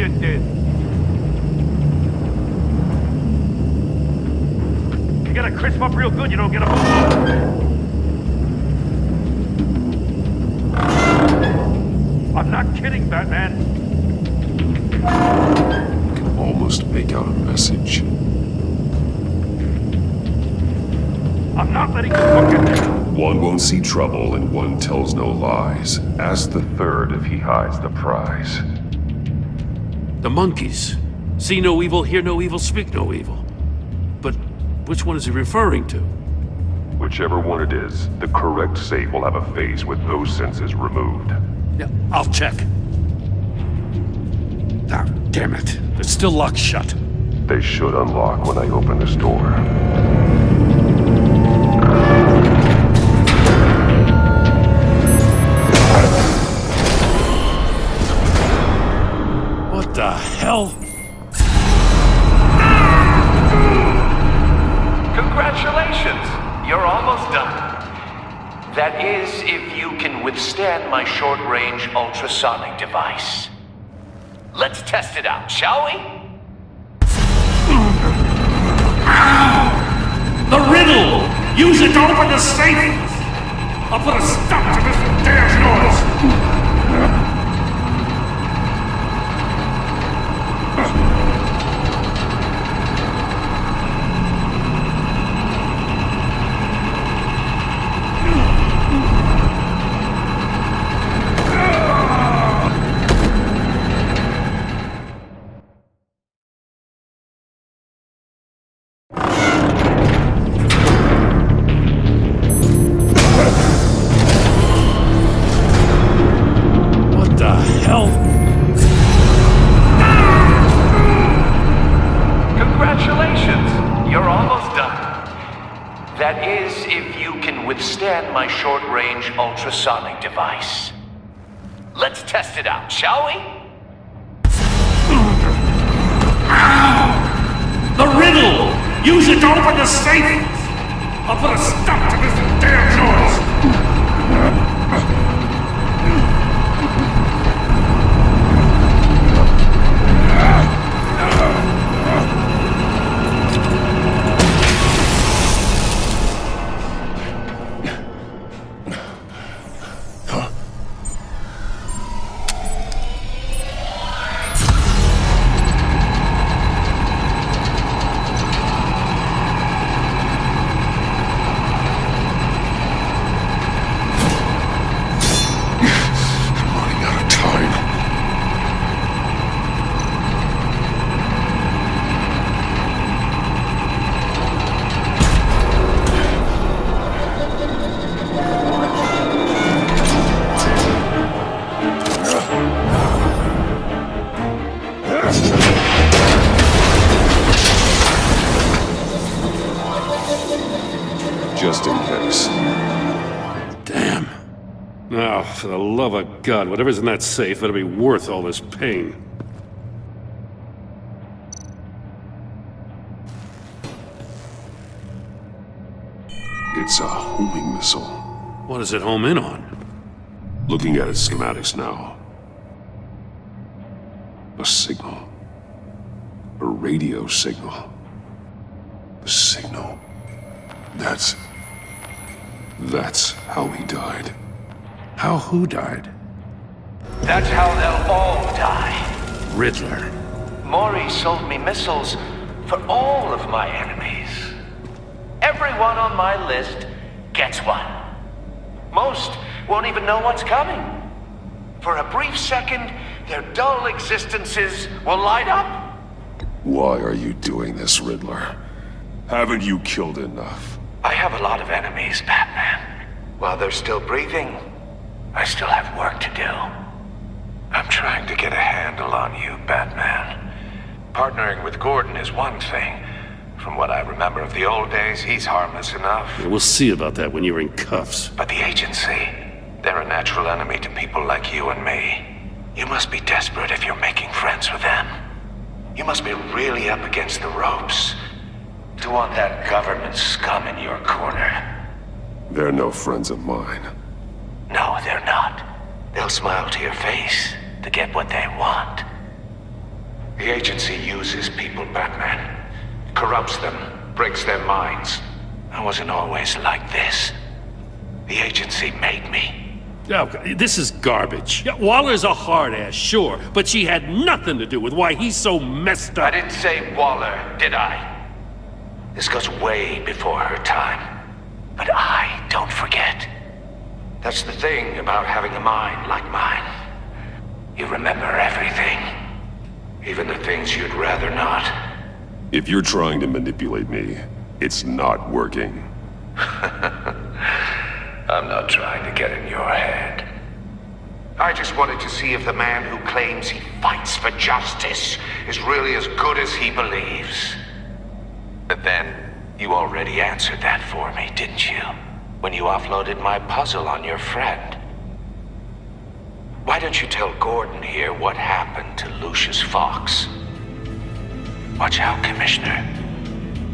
shit did. You gotta crisp up real good, you don't get a move. I'm not kidding, Batman. I can almost make out a message. I'm not letting you look at this. One won't see trouble and one tells no lies. Ask the third if he hides the prize. The monkeys. See no evil, hear no evil, speak no evil. But which one is he referring to? Whichever one it is, the correct save will have a face with those senses removed. Yeah, I'll check. Ah, damn it. It's still locked shut. They should unlock when I open this door. What the hell? Congratulations! You're almost done. That is, if you can withstand my short-range ultrasonic device. Let's test it out, shall we? The riddle! Use it to open the safe! I'll put a stop to this damn noise! Congratulations! You're almost done. That is, if you can withstand my short-range ultrasonic device. Let's test it out, shall we? The riddle! Use it to open the safe! I'll put a stop to this damn noise! Just in case. Damn. Oh, for the love of God, whatever's in that safe better be worth all this pain. It's a homing missile. What does it home in on? Looking at its schematics now. A signal. A radio signal. A signal. That's how he died. How who died? That's how they'll all die. Riddler. Maury sold me missiles for all of my enemies. Everyone on my list gets one. Most won't even know what's coming. For a brief second, their dull existences will light up. Why are you doing this, Riddler? Haven't you killed enough? I have a lot of enemies, Batman. While they're still breathing, I still have work to do. I'm trying to get a handle on you, Batman. Partnering with Gordon is one thing. From what I remember of the old days, he's harmless enough. Yeah, we'll see about that when you're in cuffs. But the agency, they're a natural enemy to people like you and me. You must be desperate if you're making friends with them. You must be really up against the ropes to want that government scum in your corner. They're no friends of mine. No, they're not. They'll smile to your face to get what they want. The agency uses people, Batman. Corrupts them, breaks their minds. I wasn't always like this. The agency made me. Okay, this is garbage. Yeah, Waller's a hard-ass, sure, but she had nothing to do with why he's so messed I up. didn't say Waller, did I? This goes way before her time. But I don't forget. That's the thing about having a mind like mine. You remember everything. Even the things you'd rather not. If you're trying to manipulate me, it's not working. I'm not trying to get in your head. I just wanted to see if the man who claims he fights for justice is really as good as he believes. But then, you already answered that for me, didn't you? When you offloaded my puzzle on your friend. Why don't you tell Gordon here what happened to Lucius Fox? Watch out, Commissioner.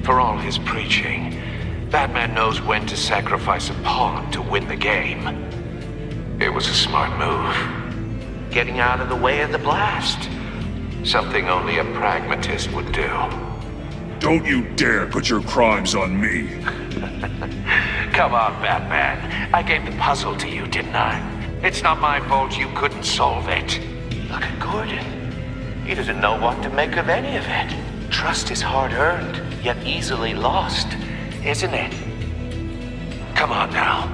For all his preaching, Batman knows when to sacrifice a pawn to win the game. It was a smart move. Getting out of the way of the blast. Something only a pragmatist would do. Don't you dare put your crimes on me. Come on, Batman. I gave the puzzle to you, didn't I? It's not my fault you couldn't solve it. Look at Gordon. He doesn't know what to make of any of it. Trust is hard-earned, yet easily lost, isn't it? Come on now.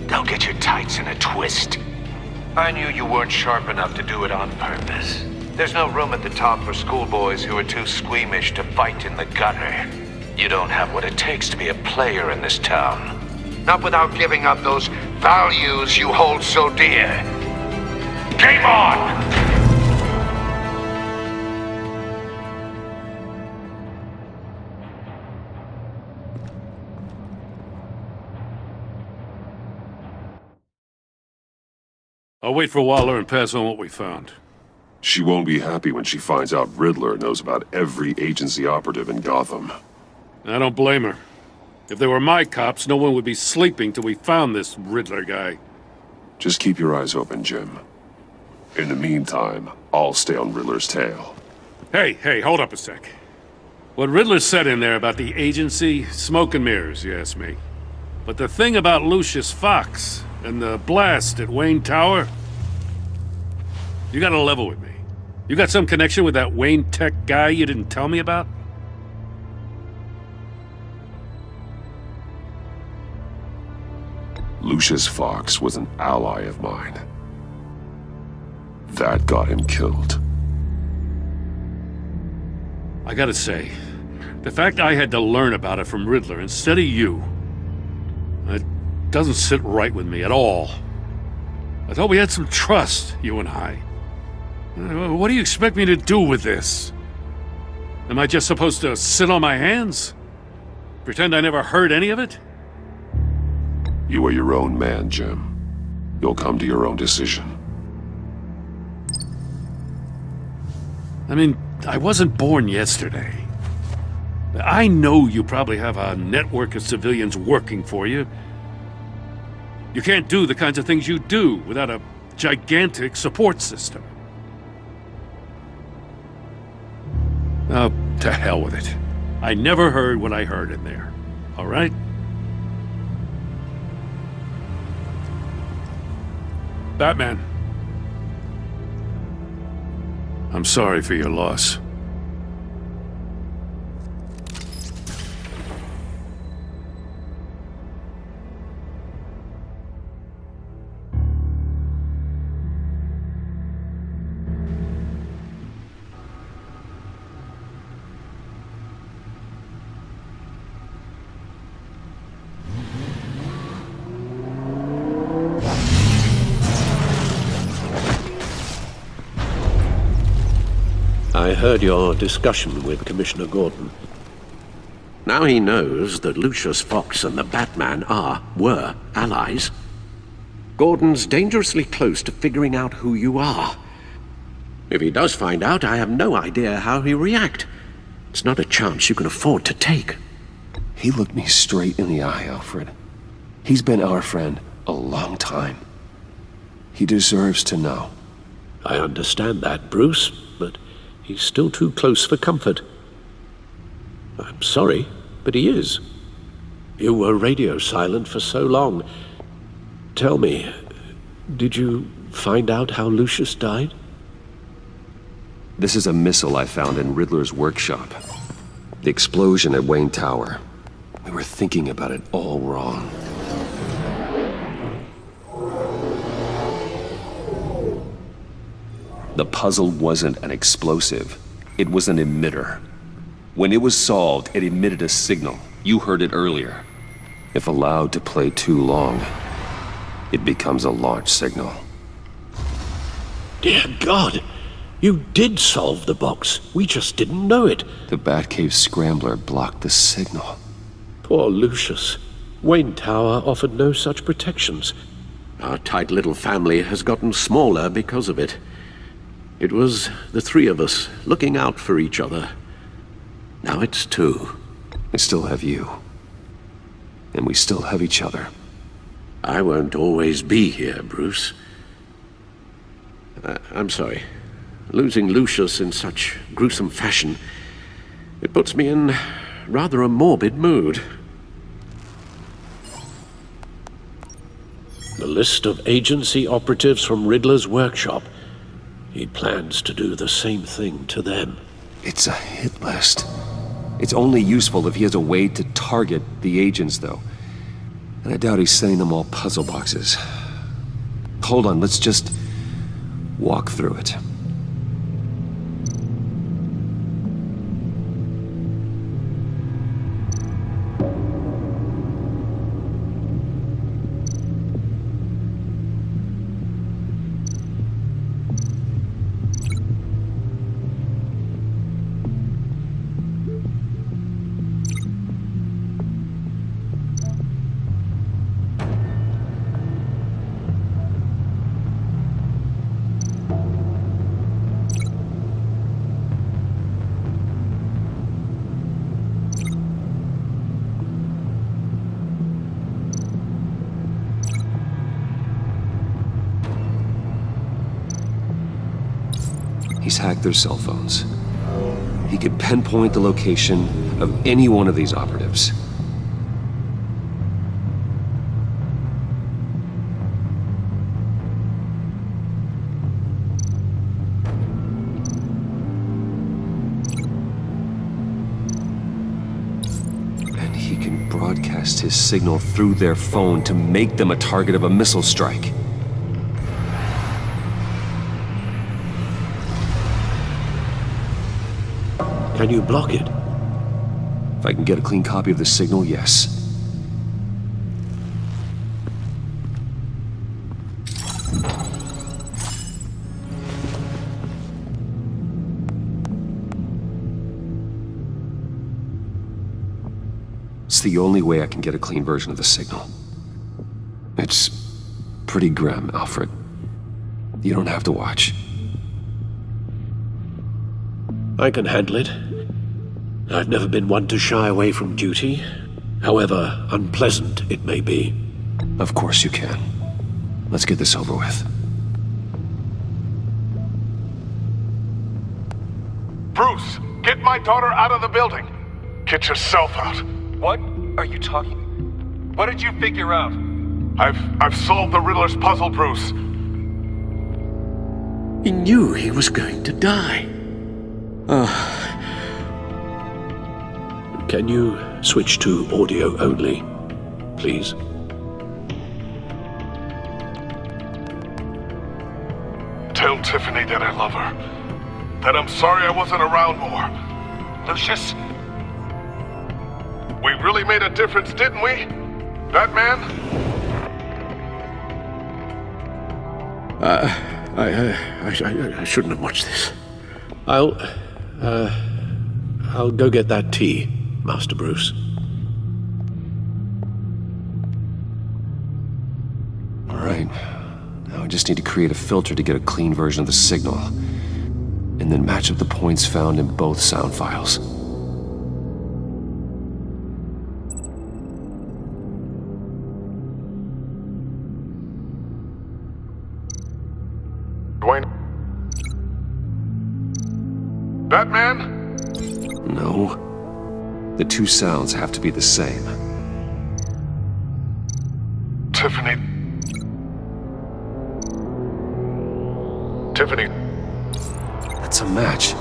Don't get your tights in a twist. I knew you weren't sharp enough to do it on purpose. There's no room at the top for schoolboys who are too squeamish to fight in the gutter. You don't have what it takes to be a player in this town. Not without giving up those values you hold so dear. Game on! I'll wait for Waller and pass on what we found. She won't be happy when she finds out Riddler knows about every agency operative in Gotham. I don't blame her. If they were my cops, no one would be sleeping till we found this Riddler guy. Just keep your eyes open, Jim. In the meantime, I'll stay on Riddler's tail. Hey, hold up a sec. What Riddler said in there about the agency, smoke and mirrors, you ask me. But the thing about Lucius Fox and the blast at Wayne Tower, you gotta level with me. You got some connection with that Wayne Tech guy you didn't tell me about? Lucius Fox was an ally of mine. That got him killed. I gotta say, the fact I had to learn about it from Riddler instead of you, it doesn't sit right with me at all. I thought we had some trust, you and I. What do you expect me to do with this? Am I just supposed to sit on my hands? Pretend I never heard any of it? You are your own man, Jim. You'll come to your own decision. I mean, I wasn't born yesterday. I know you probably have a network of civilians working for you. You can't do the kinds of things you do without a gigantic support system. Oh, to hell with it. I never heard what I heard in there. All right? Batman. I'm sorry for your loss. I heard your discussion with Commissioner Gordon. Now he knows that Lucius Fox and the Batman were allies. Gordon's dangerously close to figuring out who you are. If he does find out, I have no idea how he'll react. It's not a chance you can afford to take. He looked me straight in the eye, Alfred. He's been our friend a long time. He deserves to know. I understand that, Bruce, but He's still too close for comfort. I'm sorry, but he is. You were radio silent for so long. Tell me, did you find out how Lucius died? This is a missile I found in Riddler's workshop. The explosion at Wayne Tower. We were thinking about it all wrong. The puzzle wasn't an explosive. It was an emitter. When it was solved, it emitted a signal. You heard it earlier. If allowed to play too long, it becomes a launch signal. Dear God! You did solve the box. We just didn't know it. The Batcave Scrambler blocked the signal. Poor Lucius. Wayne Tower offered no such protections. Our tight little family has gotten smaller because of it. It was the three of us looking out for each other. Now it's two. I still have you. And we still have each other. I won't always be here, Bruce. I'm sorry. Losing Lucius in such gruesome fashion, it puts me in rather a morbid mood. The list of agency operatives from Riddler's workshop. He plans to do the same thing to them. It's a hit list. It's only useful if he has a way to target the agents, though. And I doubt he's sending them all puzzle boxes. Hold on, let's just walk through it. He's hacked their cell phones. He could pinpoint the location of any one of these operatives. And he can broadcast his signal through their phone to make them a target of a missile strike. Can you block it? If I can get a clean copy of the signal, yes. It's the only way I can get a clean version of the signal. It's pretty grim, Alfred. You don't have to watch. I can handle it. I've never been one to shy away from duty, however unpleasant it may be. Of course you can. Let's get this over with. Bruce, get my daughter out of the building. Get yourself out. What are you talking? What did you figure out? I've solved the Riddler's puzzle, Bruce. He knew he was going to die. Can you switch to audio only, please? Tell Tiffany that I love her. That I'm sorry I wasn't around more. Lucius? We really made a difference, didn't we? That man? I shouldn't have watched this. I'll go get that tea, Master Bruce. All right. Now I just need to create a filter to get a clean version of the signal, and then match up the points found in both sound files. Batman? No. The two sounds have to be the same. Tiffany. Tiffany. That's a match.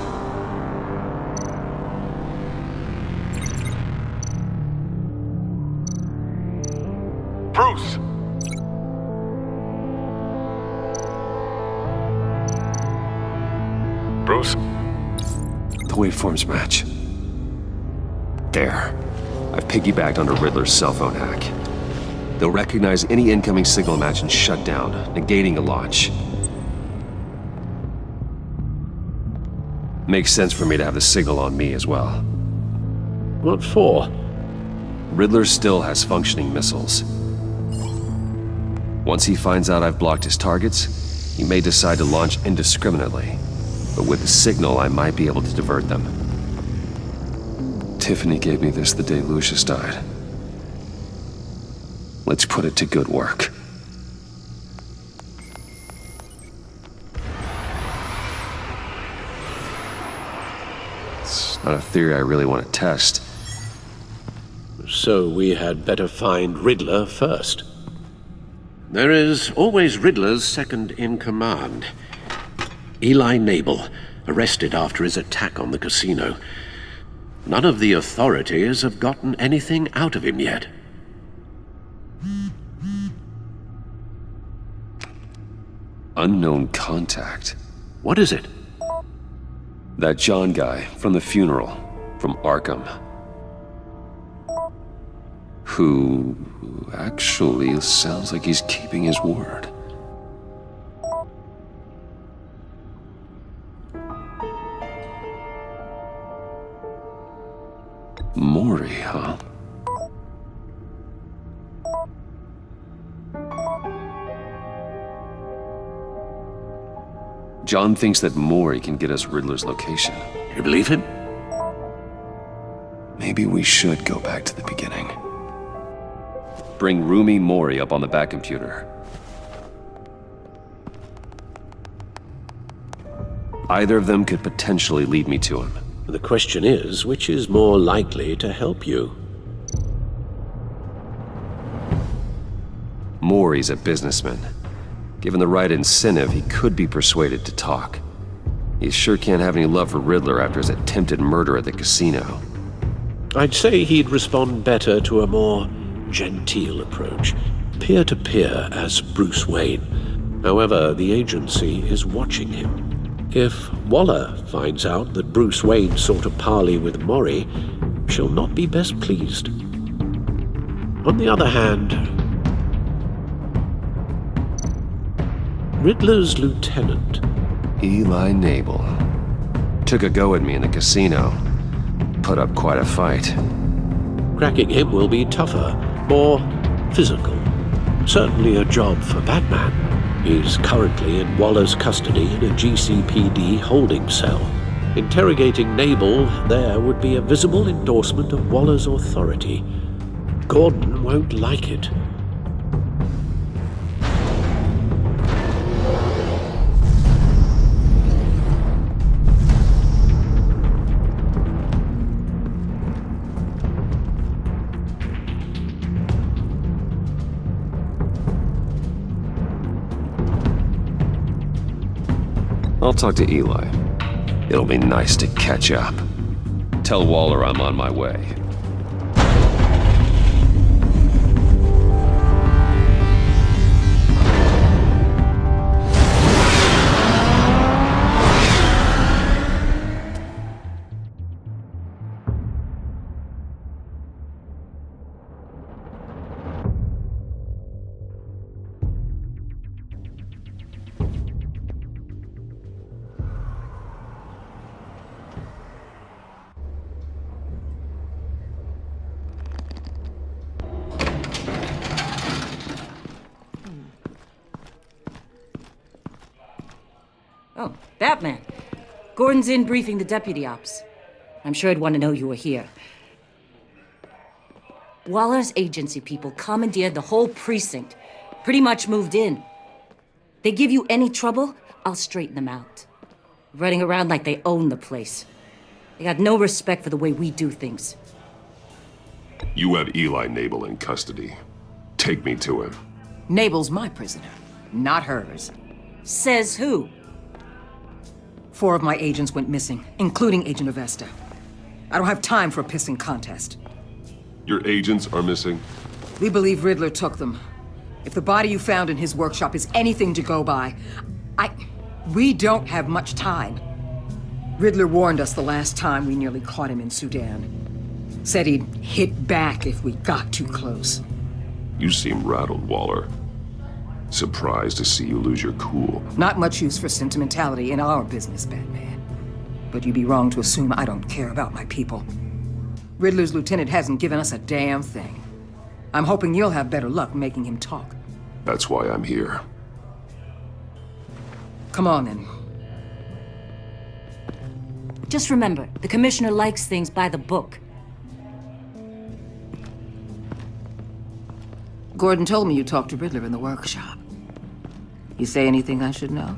Bruce. Bruce. The waveforms match. There. I've piggybacked onto Riddler's cell phone hack. They'll recognize any incoming signal match and shut down, negating a launch. Makes sense for me to have the signal on me as well. What for? Riddler still has functioning missiles. Once he finds out I've blocked his targets, he may decide to launch indiscriminately. But with the signal, I might be able to divert them. Tiffany gave me this the day Lucius died. Let's put it to good work. It's not a theory I really want to test. So we had better find Riddler first. There is always Riddler's second in command. Eli Nabel, arrested after his attack on the casino. None of the authorities have gotten anything out of him yet. Unknown contact. What is it? That John guy from the funeral, from Arkham. Who actually sounds like he's keeping his word. Maury, huh? John thinks that Maury can get us Riddler's location. You believe him? Maybe we should go back to the beginning. Bring Rumi Maury up on the back computer. Either of them could potentially lead me to him. The question is, which is more likely to help you? Maury's a businessman. Given the right incentive, he could be persuaded to talk. He sure can't have any love for Riddler after his attempted murder at the casino. I'd say he'd respond better to a more genteel approach, peer-to-peer as Bruce Wayne. However, the agency is watching him. If Waller finds out that Bruce Wayne sought a parley with Maury, she'll not be best pleased. On the other hand, Riddler's lieutenant, Eli Nabel, took a go at me in the casino. Put up quite a fight. cracking him will be tougher, more physical. Certainly a job for Batman. He's currently in Waller's custody in a GCPD holding cell. Interrogating Nabel there would be a visible endorsement of Waller's authority. Gordon won't like it. I'll talk to Eli. It'll be nice to catch up. Tell Waller I'm on my way. Oh, Batman. Gordon's in briefing the deputy ops. I'm sure I'd want to know you were here. Waller's agency people commandeered the whole precinct. Pretty much moved in. They give you any trouble, I'll straighten them out. Running around like they own the place. They got no respect for the way we do things. You have Eli Nabel in custody. Take me to him. Nabel's my prisoner, not hers. Says who? 4 of my agents went missing, including Agent Avesta. I don't have time for a pissing contest. Your agents are missing? We believe Riddler took them. If the body you found in his workshop is anything to go by, we don't have much time. Riddler warned us the last time we nearly caught him in Sudan. Said he'd hit back if we got too close. You seem rattled, Waller. Surprised to see you lose your cool. Not much use for sentimentality in our business, Batman. But you'd be wrong to assume I don't care about my people. Riddler's lieutenant hasn't given us a damn thing. I'm hoping you'll have better luck making him talk. That's why I'm here. Come on, then. Just remember, the Commissioner likes things by the book. Gordon told me you talked to Riddler in the workshop. You say anything I should know?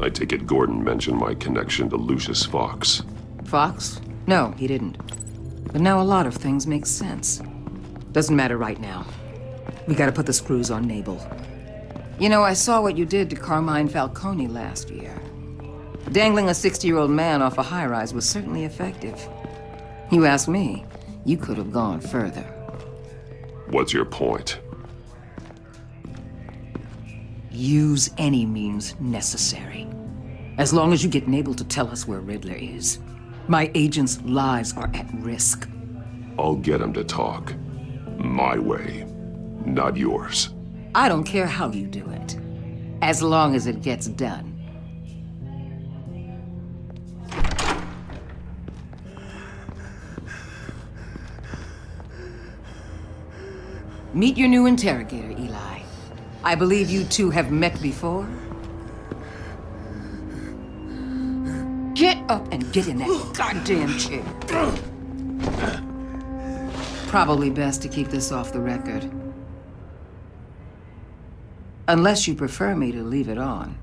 I take it Gordon mentioned my connection to Lucius Fox. Fox? No, he didn't. But now a lot of things make sense. Doesn't matter right now. We gotta put the screws on Nabel. You know, I saw what you did to Carmine Falcone last year. Dangling a 60-year-old man off a high-rise was certainly effective. You ask me, you could have gone further. What's your point? Use any means necessary. As long as you get Nabel to tell us where Riddler is. My agents' lives are at risk. I'll get him to talk. My way, not yours. I don't care how you do it, as long as it gets done. Meet your new interrogator, Eli. I believe you two have met before. Get up and get in that goddamn chair. Probably best to keep this off the record. Unless you prefer me to leave it on.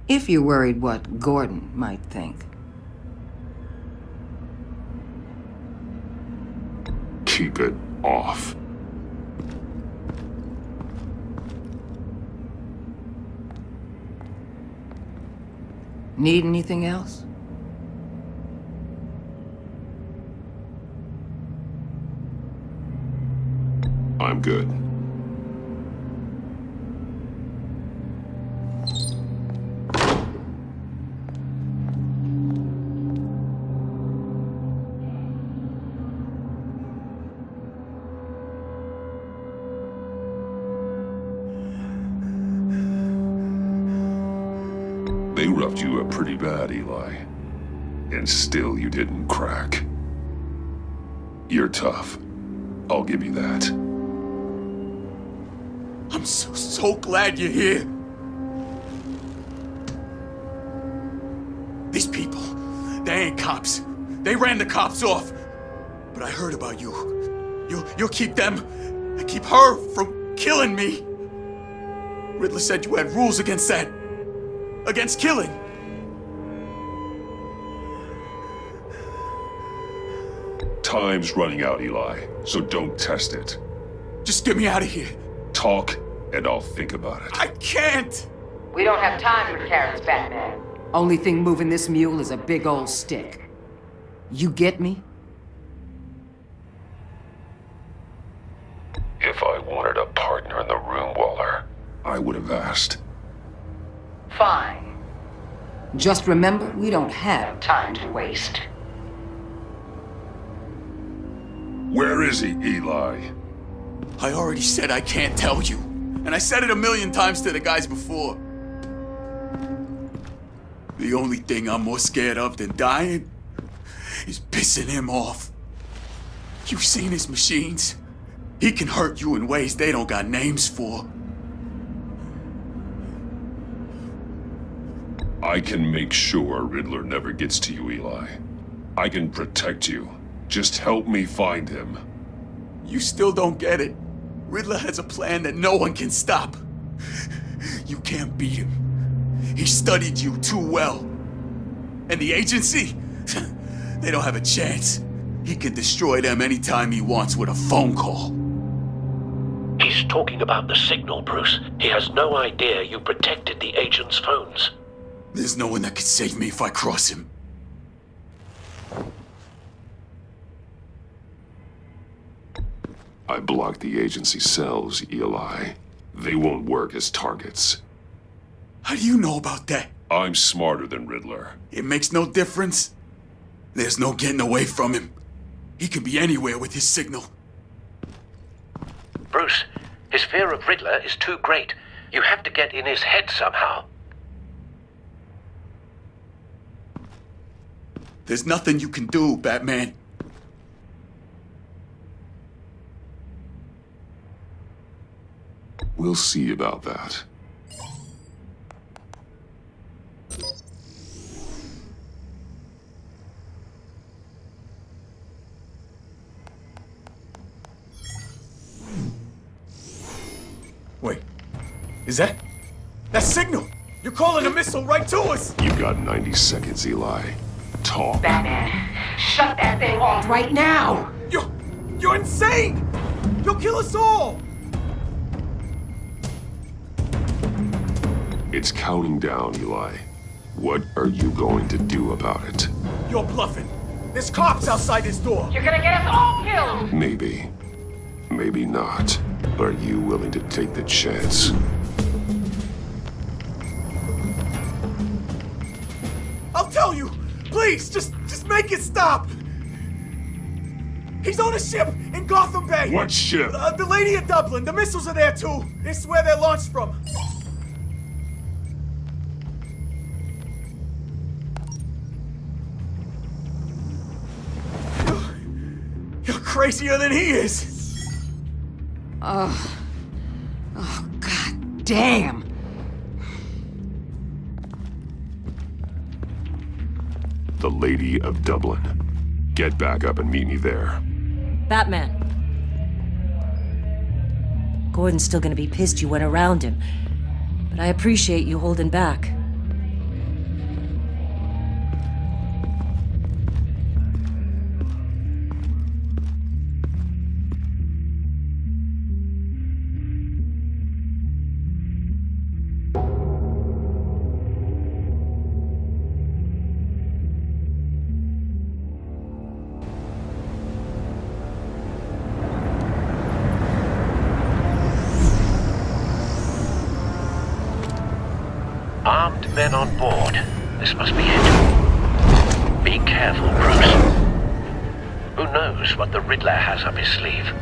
If you're worried what Gordon might think. Keep it off. Need anything else? I'm good. They roughed you up pretty bad, Eli. And still you didn't crack. You're tough. I'll give you that. I'm so glad you're here. These people, they ain't cops. They ran the cops off. But I heard about you. You'll keep them and keep her from killing me. Riddler said you had rules against that. Against killing. Time's running out, Eli, so don't test it. Just get me out of here. Talk, and I'll think about it. I can't! We don't have time for carrots, Batman. Only thing moving this mule is a big old stick. You get me? If I wanted a partner in the room, Waller, I would have asked. Fine. Just remember, we don't have time to waste. Where is he, Eli? I already said I can't tell you. And I said it 1,000,000 times to the guys before. The only thing I'm more scared of than dying is pissing him off. You've seen his machines. He can hurt you in ways they don't got names for. I can make sure Riddler never gets to you, Eli. I can protect you. Just help me find him. You still don't get it. Riddler has a plan that no one can stop. You can't beat him. He studied you too well. And the agency? They don't have a chance. He can destroy them anytime he wants with a phone call. He's talking about the signal, Bruce. He has no idea you protected the agent's phones. There's no one that can save me if I cross him. I blocked the agency cells, Eli. They won't work as targets. How do you know about that? I'm smarter than Riddler. It makes no difference. There's no getting away from him. He can be anywhere with his signal. Bruce, his fear of Riddler is too great. You have to get in his head somehow. There's nothing you can do, Batman. We'll see about that. Wait, is that signal? You're calling a missile right to us! You've got 90 seconds, Eli. Talk. Batman, shut that thing off right now! You're insane! You'll kill us all! It's counting down, Eli. What are you going to do about it? You're bluffing. There's cops outside this door. You're gonna get us all killed! Maybe. Maybe not. Are you willing to take the chance? I'll tell you! Please, just make it stop! He's on a ship in Gotham Bay! What ship? The Lady of Dublin. The missiles are there too. This is where they're launched from. You're crazier than he is! Oh, god damn! The Lady of Dublin. Get back up and meet me there. Batman. Gordon's still gonna be pissed you went around him, but I appreciate you holding back. Armed men on board. This must be it. Be careful, Bruce. Who knows what the Riddler has up his sleeve?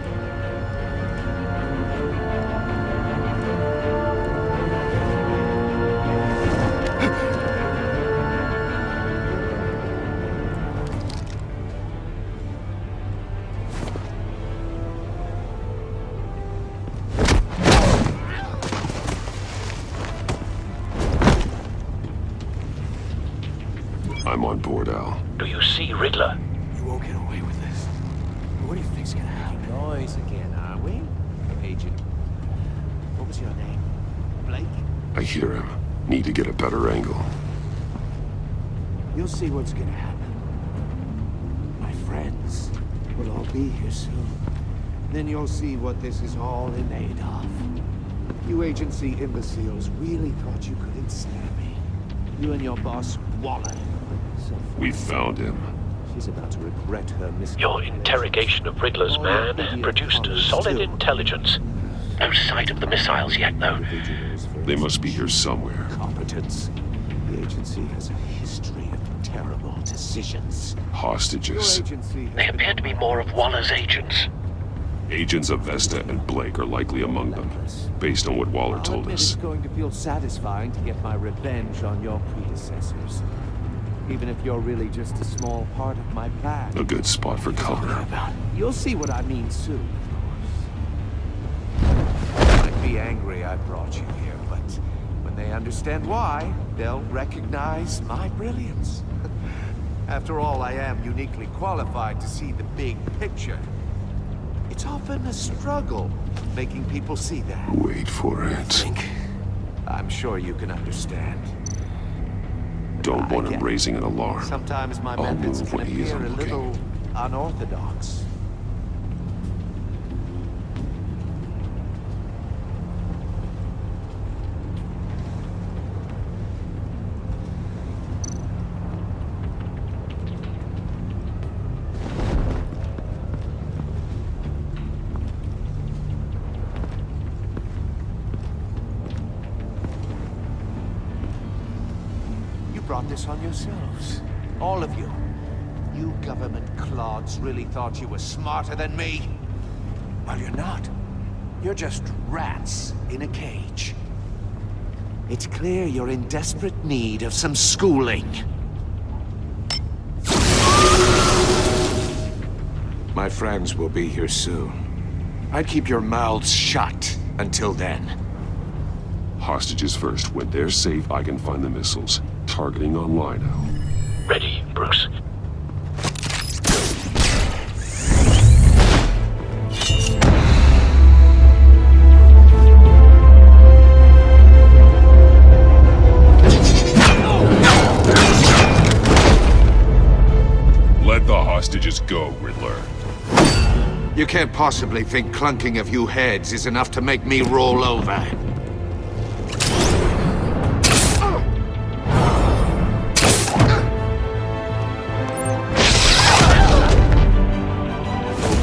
I'm on board, Al. Do you see Riddler? You won't get away with this. What do you think's gonna happen? Noise again, are we? Agent. What was your name? Blake? I hear him. Need to get a better angle. You'll see what's gonna happen. My friends will all be here soon. Then you'll see what this is all in aid of. You agency imbeciles really thought you could ensnare me. You and your boss, Waller. We found him. She's about to regret her mistake. Your interrogation of Riddler's man produced solid intelligence. No sight of the missiles yet, though. They must be here somewhere. Competence. The agency has a history of terrible decisions. Hostages. They appear to be more of Waller's agents. Agents of Avesta and Blake are likely among them, based on what Waller told us. It's going to feel satisfying to get my revenge on your predecessors. Even if you're really just a small part of my plan. A good spot for cover. You'll see what I mean soon, of course. You might be angry I brought you here, but when they understand why, they'll recognize my brilliance. After all, I am uniquely qualified to see the big picture. It's often a struggle making people see that. Wait for it. I'm sure you can understand. Don't want him raising an alarm. Sometimes my I'll methods move can when he appear a isn't looking. little unorthodox. Brought this on yourselves. All of you. You government clods really thought you were smarter than me? Well, you're not. You're just rats in a cage. It's clear you're in desperate need of some schooling. My friends will be here soon. I'd keep your mouths shut until then. Hostages first. When they're safe, I can find the missiles. Targeting online now. Ready, Bruce. Let the hostages go, Riddler. You can't possibly think clunking a few heads is enough to make me roll over.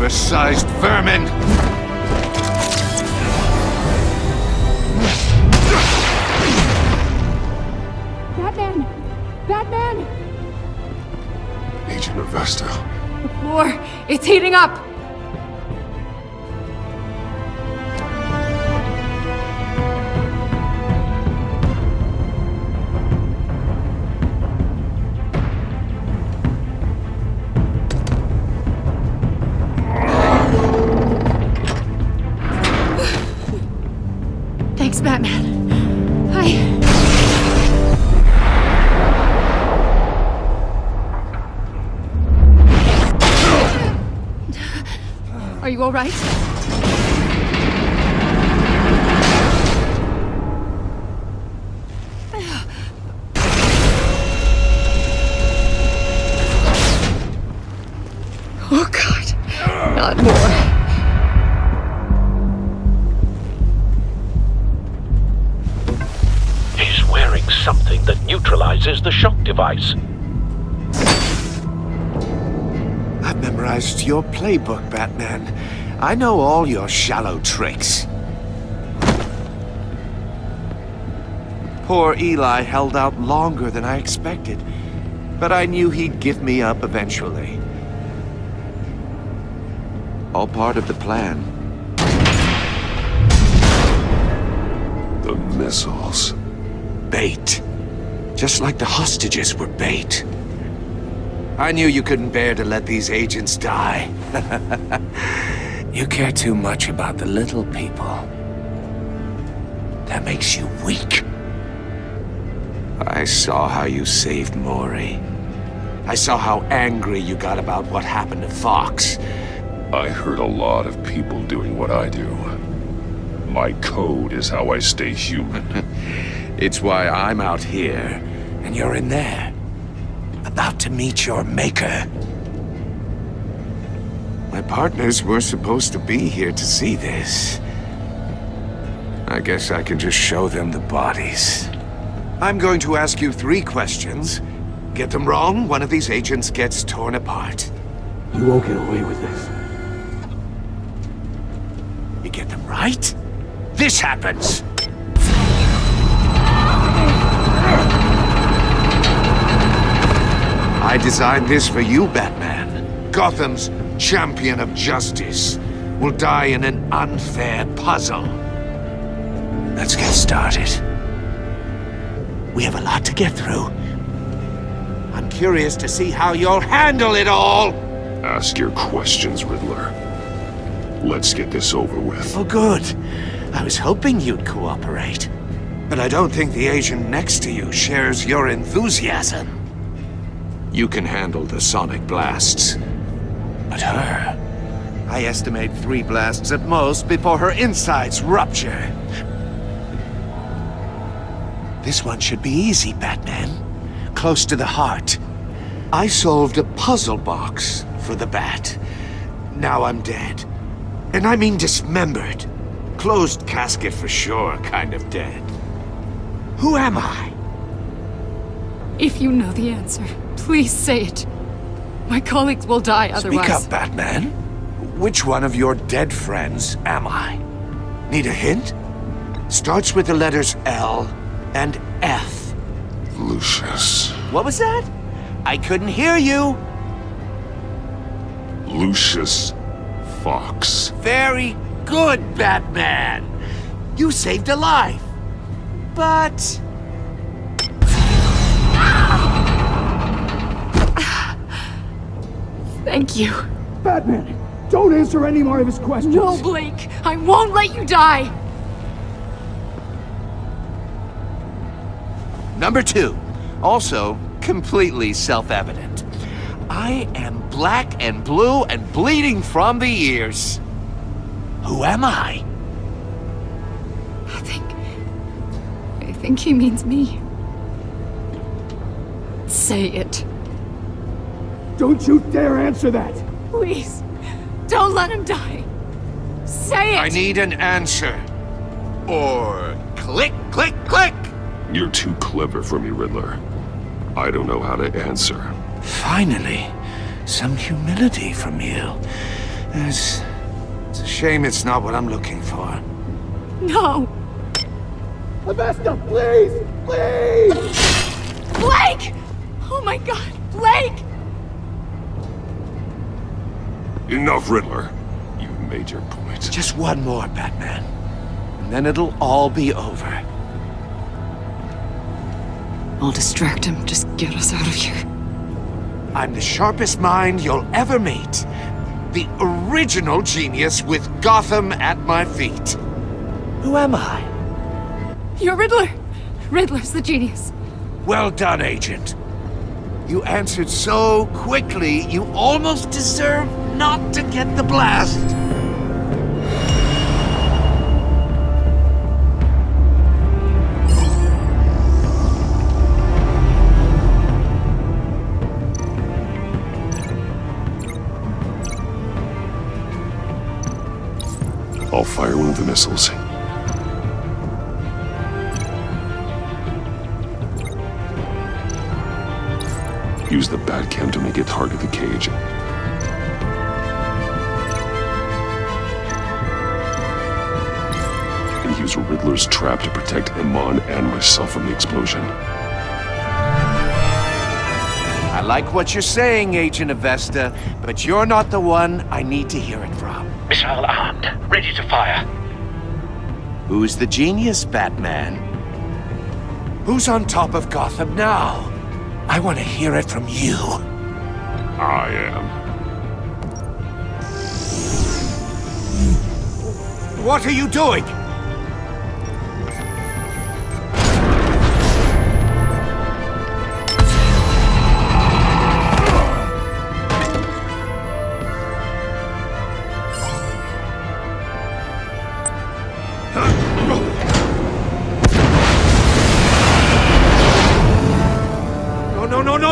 Oversized vermin! Batman! Batman! Agent Avesta. The floor, it's heating up! Thanks, Batman. Are you all right? Oh, God. Not more. Something that neutralizes the shock device. I've memorized your playbook, Batman. I know all your shallow tricks. Poor Eli held out longer than I expected, but I knew he'd give me up eventually. All part of the plan. The missiles. Bait. Just like the hostages were bait. I knew you couldn't bear to let these agents die. You care too much about the little people. That makes you weak. I saw how you saved Maury. I saw how angry you got about what happened to Fox. I heard a lot of people doing what I do. My code is how I stay human. It's why I'm out here, and you're in there. About to meet your maker. My partners were supposed to be here to see this. I guess I can just show them the bodies. I'm going to ask you 3 questions. Get them wrong, one of these agents gets torn apart. You won't get away with this. You get them right, this happens! I designed this for you, Batman. Gotham's champion of justice will die in an unfair puzzle. Let's get started. We have a lot to get through. I'm curious to see how you'll handle it all! Ask your questions, Riddler. Let's get this over with. Oh, good. I was hoping you'd cooperate. But I don't think the agent next to you shares your enthusiasm. You can handle the sonic blasts. But her... I estimate 3 blasts at most before her insides rupture. This one should be easy, Batman. Close to the heart. I solved a puzzle box for the Bat. Now I'm dead. And I mean dismembered. Closed casket for sure, kind of dead. Who am I? If you know the answer, please say it. My colleagues will die otherwise. Speak up, Batman. Which one of your dead friends am I? Need a hint? Starts with the letters L and F. Lucius. What was that? I couldn't hear you. Lucius Fox. Very good, Batman. You saved a life. But... Thank you. Batman, don't answer any more of his questions. No, Blake. I won't let you die. Number 2. Also, completely self-evident. I am black and blue and bleeding from the ears. Who am I? I think he means me. Say it. Don't you dare answer that! Please. Don't let him die. Say it! I need an answer. Or click, click, click! You're too clever for me, Riddler. I don't know how to answer. Finally, some humility from you. It's a shame it's not what I'm looking for. No. Avesta, please! Please! Blake! Oh my god, Blake! Enough, Riddler. You've made your point. Just one more, Batman. And then it'll all be over. I'll distract him. Just get us out of here. I'm the sharpest mind you'll ever meet. The original genius with Gotham at my feet. Who am I? You're Riddler. Riddler's the genius. Well done, Agent. You answered so quickly, you almost deserve not to get the blast. I'll fire one of the missiles. Use the Batcam to make it target the cage. And use Riddler's trap to protect Iman and myself from the explosion. I like what you're saying, Agent Avesta, but you're not the one I need to hear it from. Missile armed, ready to fire. Who's the genius, Batman? Who's on top of Gotham now? I want to hear it from you. I am. What are you doing?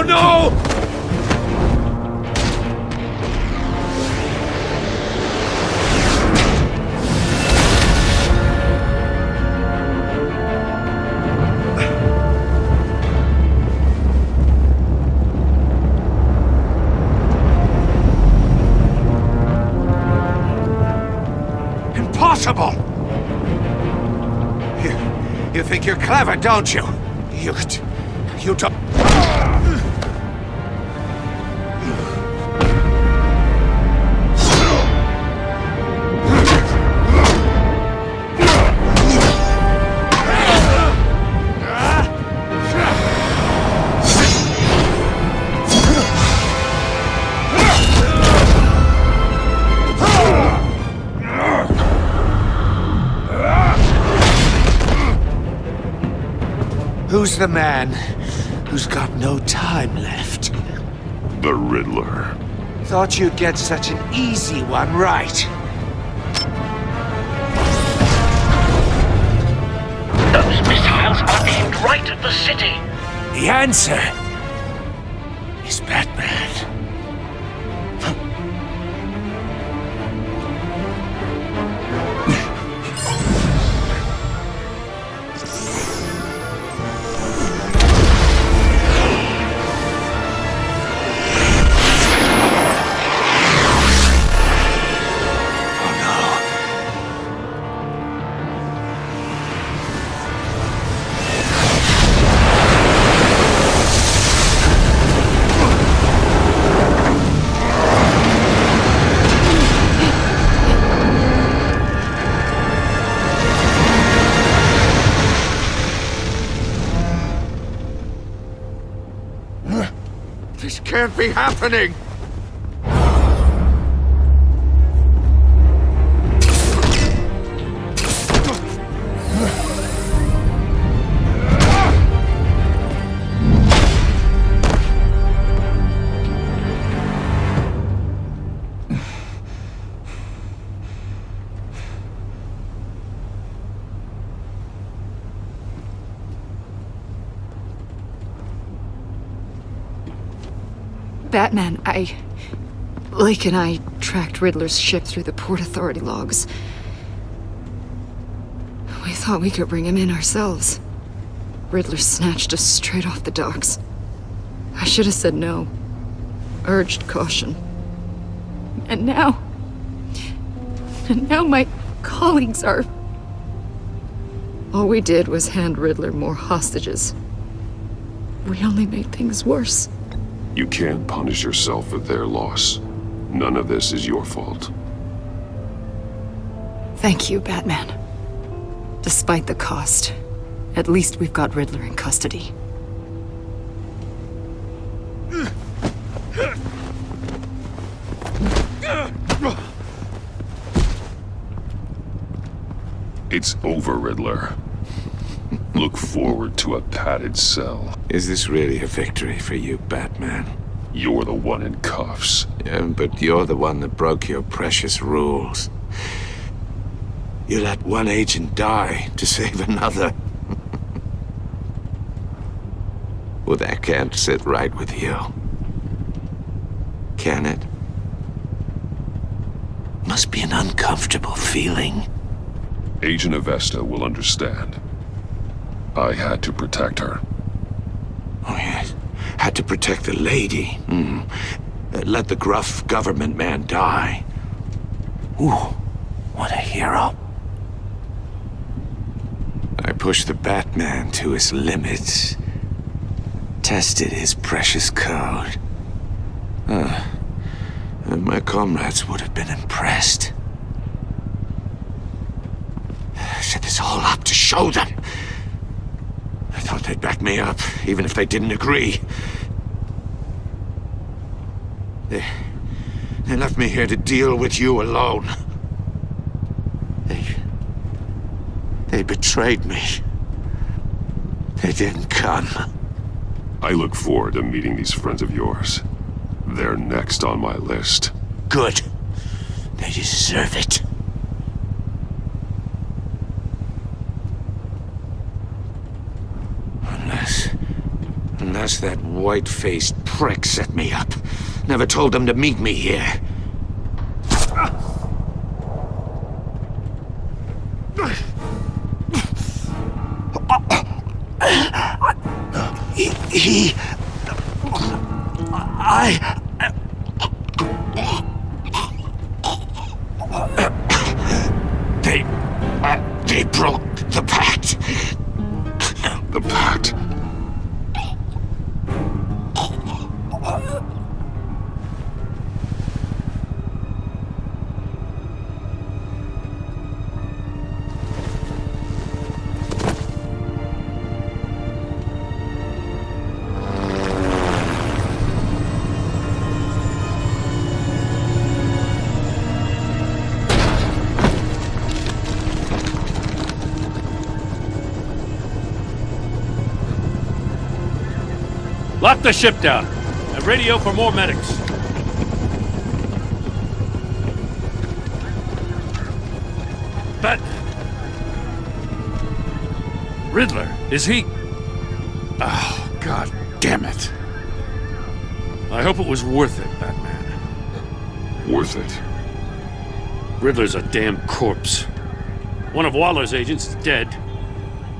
No! Impossible! You think you're clever, don't you? You don't... Who's the man who's got no time left? The Riddler. Thought you'd get such an easy one right. Those missiles are aimed right at the city. The answer is Batman. This can't be happening! Batman, Lake and I tracked Riddler's ship through the Port Authority logs. We thought we could bring him in ourselves. Riddler snatched us straight off the docks. I should have said no. Urged caution. And now my colleagues are... All we did was hand Riddler more hostages. We only made things worse. You can't punish yourself for their loss. None of this is your fault. Thank you, Batman. Despite the cost, at least we've got Riddler in custody. It's over, Riddler. Look forward to a padded cell. Is this really a victory for you, Batman? You're the one in cuffs. Yeah, but you're the one that broke your precious rules. You let one agent die to save another. Well, that can't sit right with you. Can it? Must be an uncomfortable feeling. Agent Avesta will understand. I had to protect her. Oh, yes. Had to protect the lady. Let the gruff government man die. Ooh, what a hero. I pushed the Batman to his limits. Tested his precious code. And my comrades would have been impressed. I set this all up to show them. I thought they'd back me up, even if they didn't agree. They left me here to deal with you alone. They betrayed me. They didn't come. I look forward to meeting these friends of yours. They're next on my list. Good. They deserve it. Unless that white-faced prick set me up. Never told them to meet me here. They broke the pact. The pact? Lock the ship down and radio for more medics. But Riddler, is he... Oh, God damn it. I hope it was worth it, Batman. Worth it? Riddler's a damn corpse. One of Waller's agents is dead.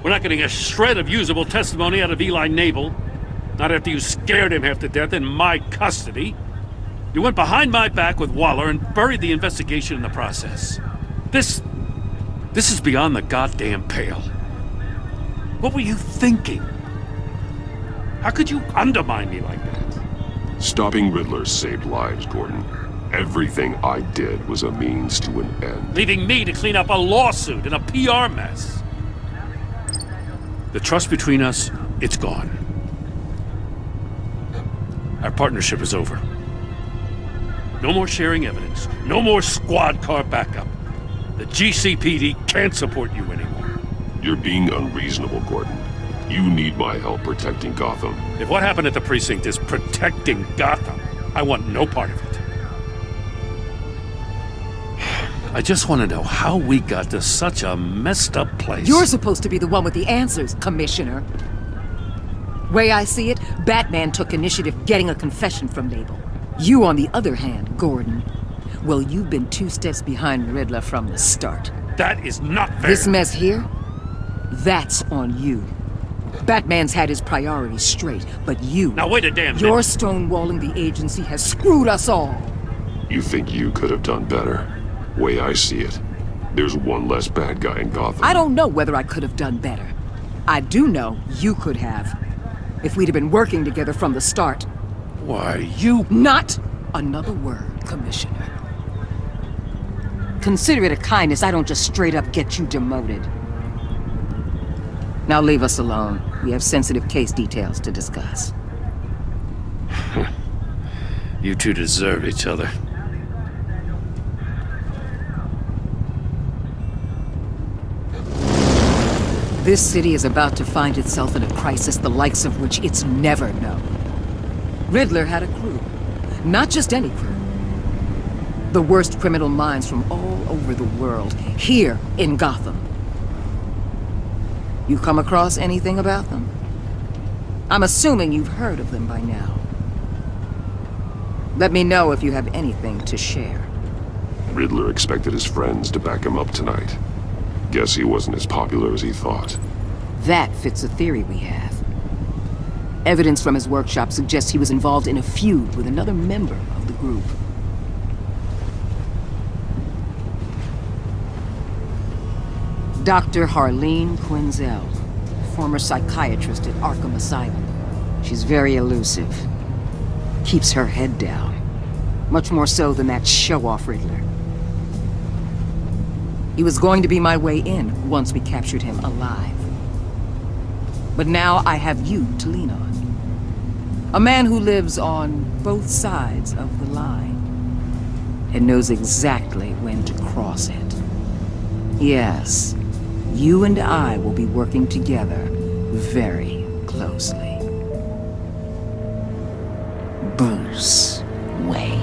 We're not getting a shred of usable testimony out of Eli Nabel. Not after you scared him half to death in my custody. You went behind my back with Waller and buried the investigation in the process. This is beyond the goddamn pale. What were you thinking? How could you undermine me like that? Stopping Riddler saved lives, Gordon. Everything I did was a means to an end. Leaving me to clean up a lawsuit and a PR mess. The trust between us, it's gone. Our partnership is over. No more sharing evidence. No more squad car backup. The GCPD can't support you anymore. You're being unreasonable, Gordon. You need my help protecting Gotham. If what happened at the precinct is protecting Gotham, I want no part of it. I just want to know how we got to such a messed up place. You're supposed to be the one with the answers, Commissioner. Way I see it, Batman took initiative getting a confession from Nabel. You, on the other hand, Gordon, well, you've been 2 steps behind Riddler from the start. That is not fair. This mess here, that's on you. Batman's had his priorities straight, but you... Now wait a damn minute. Your stonewalling the agency has screwed us all. You think you could have done better? Way I see it, there's one less bad guy in Gotham. I don't know whether I could have done better. I do know you could have. If we'd have been working together from the start. Why, you... Not another word, Commissioner. Consider it a kindness I don't just straight up get you demoted. Now leave us alone. We have sensitive case details to discuss. You two deserve each other. This city is about to find itself in a crisis the likes of which it's never known. Riddler had a crew. Not just any crew. The worst criminal minds from all over the world, here in Gotham. You come across anything about them? I'm assuming you've heard of them by now. Let me know if you have anything to share. Riddler expected his friends to back him up tonight. Guess he wasn't as popular as he thought. That fits a theory we have. Evidence from his workshop suggests he was involved in a feud with another member of the group. Dr. Harleen Quinzel, former psychiatrist at Arkham Asylum. She's very elusive. Keeps her head down. Much more so than that show-off Riddler. He was going to be my way in once we captured him alive. But now I have you to lean on. A man who lives on both sides of the line and knows exactly when to cross it. Yes, you and I will be working together very closely. Bruce Wayne.